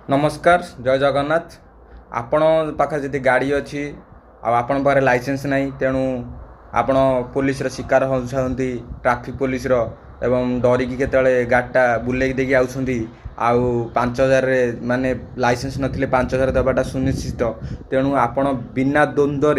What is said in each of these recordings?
नमस्कार जय जगन्नाथ। आपण पाखे जदि गाड़ी अच्छी आपण पाखे लाइसेंस नहीं तेणु आपण पुलिस शिकार होती ट्रैफिक पुलिस एवं डरिकी केतले गाड़ीटा बुले देखिए आउ 5,000 माने लाइसेंस नथिले 5,000 देवाटा सुनिश्चित। तेणु आपण बिना द्वंद्व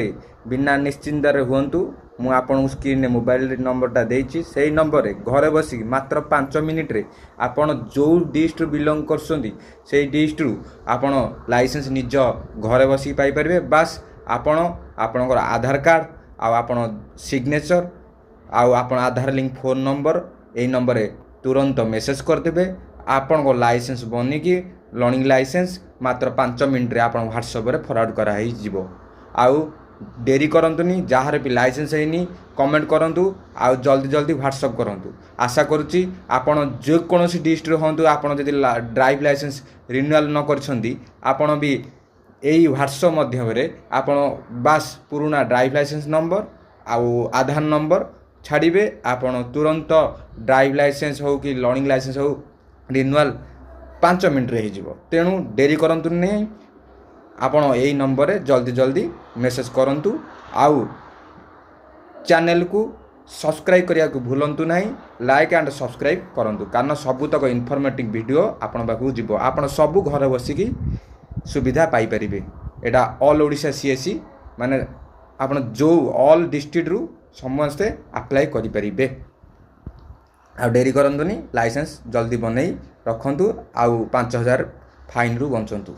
बिना निश्चिंत हुंतु। मु आपन स्क्रीन मोबाइल नंबरटा देछि सेही नंबर रे घरे बसी मात्र 5 मिनिट रे आपण जो डिस्ट्रिक्ट बिलोंग करसोंदी सेही डिस्ट्रिक्ट आपण लाइसेंस निज घरे बसी पाई परिबे। बास आपण आपनकर आधार कार्ड आपण सिग्नेचर आपण आधार लिंक फोन नंबर एही नंबर रे तुरंत मेसेज कर देबे। आपण को लाइसेंस बनिकी लर्निंग लाइसेंस मात्र 5 मिनिट रे आपण व्हाट्सएप रे फॉरवर्ड करा ही जिवो। आउ डेरी करंतुनी जहाँ भी लाइसेंस है कमेंट करंतु आउ जल्दी जल्दी व्हाट्सएप करंतु। आशा करुच्ची आपण जो कौन डिस्ट्रिक्ट हूँ आपण जदि ड्राइव लाइसेंस रिन्यूअल न करछंती आपण भी यही व्हाट्सएप मध्यम आपण बास पुराना ड्राइव लाइसेंस नंबर आउ आधार नंबर छाड़िबे। आपण तुरंत ड्राइव लाइसेंस हो कि लर्निंग लाइसेंस हो रिन्यूअल 5 मिनिट रे हो। तेणु डेरी करंतु नहीं आपण यही नंबर रे जल्दी जल्दी मेसेज करंतु। आउ चैनल को सब्सक्राइब करिया को भूलंतु नहीं। लाइक एंड सब्सक्राइब करंतु कारण सबुतक इनफॉर्मेटिव वीडियो आपण पाखु जीवो। आपण सबु घर बसिकी सुविधा पाई परिबे। एटा ऑल ओडिशा सीएससी माने आपण जो ऑल डिस्ट्रिक्ट रु समस्ते अप्लाई करि परिबे। आ डेरी करंतुनी लाइसेंस जल्दी बनै रखंतु आउ 5,000 फाइन रु बंचंतु।